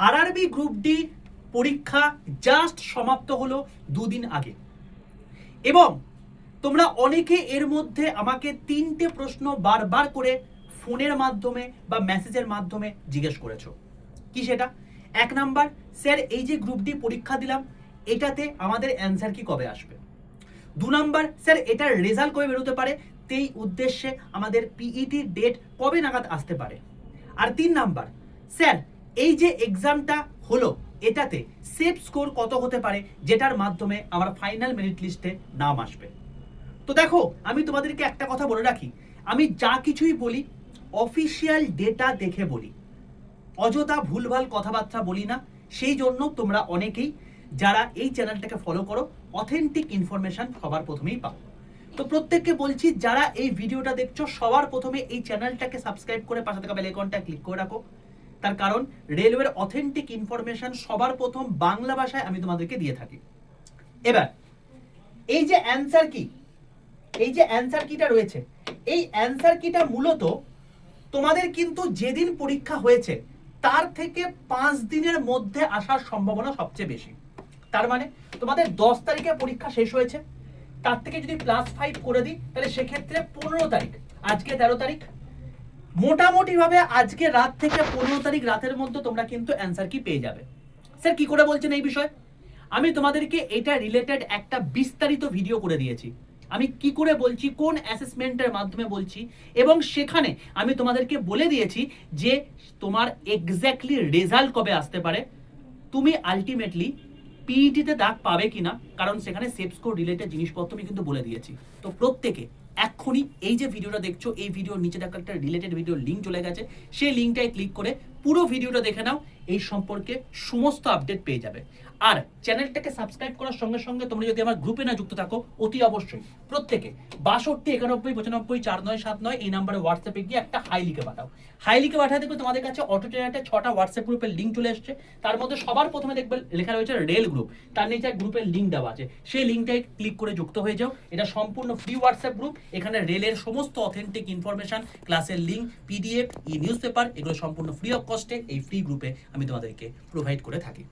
RRB group D পরীক্ষা just সমাপ্ত হলো দুদিন আগে, এবং তোমরা অনেকে এর মধ্যে আমাকে 3টে প্রশ্ন বারবার করে ফোনের মাধ্যমে বা মেসেজের মাধ্যমে জিজ্ঞেস করেছো। কি সেটা? 1 নাম্বার, স্যার এই যে গ্রুপ ডি পরীক্ষা দিলাম এটাতে আমাদের অ্যান্সার কি কবে আসবে? 2 নাম্বার, স্যার এটার রেজাল্ট কবে বেরোতে পারে, সেই উদ্দেশ্যে আমাদের পিইটি ডেট কবে নাগাদ আসতে পারে? আর 3 নাম্বার, স্যার এই যে এক্সামটা হলো এটাতে সেফ স্কোর কত হতে পারে যেটার মাধ্যমে আমার ফাইনাল মেরিট লিস্টে নাম আসবে? তো দেখো, আমি তোমাদেরকে একটা কথা বলে রাখি, আমি যা কিছুই বলি অফিসিয়াল ডেটা দেখে বলি, অযথা ভুলভাল কথাবার্তা বলি না। সেই জন্য তোমরা অনেকেই যারা এই চ্যানেলটাকে ফলো করো অথেন্টিক ইনফরমেশন সবার প্রথমেই পাও। তো প্রত্যেককে বলছি, যারা এই ভিডিওটা দেখছো সবার প্রথমে এই চ্যানেলটাকে সাবস্ক্রাইব করে পাশে থাকা বেল আইকনটা ক্লিক করে রাখো। তার কারণ রেলওয়ের অথেন্টিক ইনফরমেশন সবার প্রথম বাংলা ভাষায় আমি তোমাদেরকে দিয়ে থাকি। এবার এই যে অ্যানসার কি, এই যে অ্যানসার কিটা রয়েছে, এই অ্যানসার কিটা মূলত তোমাদের কিন্তু যেদিন পরীক্ষা হয়েছে তার থেকে 5 দিনের মধ্যে আসার সম্ভাবনা সবচেয়ে বেশি। তার মানে তোমাদের 10 তারিখে পরীক্ষা শেষ হয়েছে, তার থেকে যদি +5 করে দিই তাহলে সেক্ষেত্রে 15 তারিখ, আজকে 13 তারিখ, মোটামুটি ভাবে আজকে রাত থেকে 15 তারিখ রাতের মধ্যে তোমরা কিন্তু অ্যানসার কি পেয়ে যাবে। স্যার কি করে বলছেন এই বিষয়ে? আমি তোমাদেরকে এটা রিলেটেড একটা বিস্তারিত ভিডিও করে দিয়েছি, আমি কি করে বলছি, কোন অ্যাসেসমেন্টের মাধ্যমে বলছি, এবং সেখানে আমি তোমাদেরকে বলে দিয়েছি যে তোমার এক্স্যাক্টলি রেজাল্ট কবে আসতে পারে, তুমি আলটিমেটলি পিইটিতে দাগ পাবে কিনা, কারণ সেখানে সেফ স্কোর রিলেটেড জিনিসপত্র আমি কিন্তু বলে দিয়েছি। তো প্রত্যেকে এক্ষুনি এই যে ভিডিওটা দেখছো এই ভিডিওর নিচে দেখো একটা রিলেটেড ভিডিওর লিঙ্ক চলে গেছে, সেই লিঙ্কটায় ক্লিক করে পুরো ভিডিওটা দেখে নাও, এই সম্পর্কে সমস্ত আপডেট পেয়ে যাবে। আর চ্যানেলটাকে সাবস্ক্রাইব করার সঙ্গে সঙ্গে তোমরা যদি আমার গ্রুপে না যুক্ত থাকো অতি অবশ্যই প্রত্যেকে 62 91 95 4979 এই নাম্বারে হোয়াটসঅ্যাপে গিয়ে একটা হাই লিখে পাঠাও। হাই লিখে পাঠাতে দেখবে তোমাদের কাছে অটো জেনারেটে 6টা হোয়াটসঅ্যাপ গ্রুপের লিঙ্ক চলে এসেছে, তার মধ্যে সবার প্রথমে দেখবে লেখা রয়েছে রেল গ্রুপ, তার নিচে গ্রুপের লিঙ্ক দেওয়া আছে, সেই লিঙ্কটায় ক্লিক করে যুক্ত হয়ে যাও। এটা সম্পূর্ণ ফ্রি হোয়াটসঅ্যাপ গ্রুপ, এখানে রেলের সমস্ত অথেন্টিক ইনফরমেশন, ক্লাসের লিঙ্ক, পিডিএফ, ই নিউজ পেপার, এগুলো সম্পূর্ণ ফ্রি অফ কস্টে এই ফ্রি গ্রুপে আমি তোমাদেরকে প্রোভাইড করে থাকি।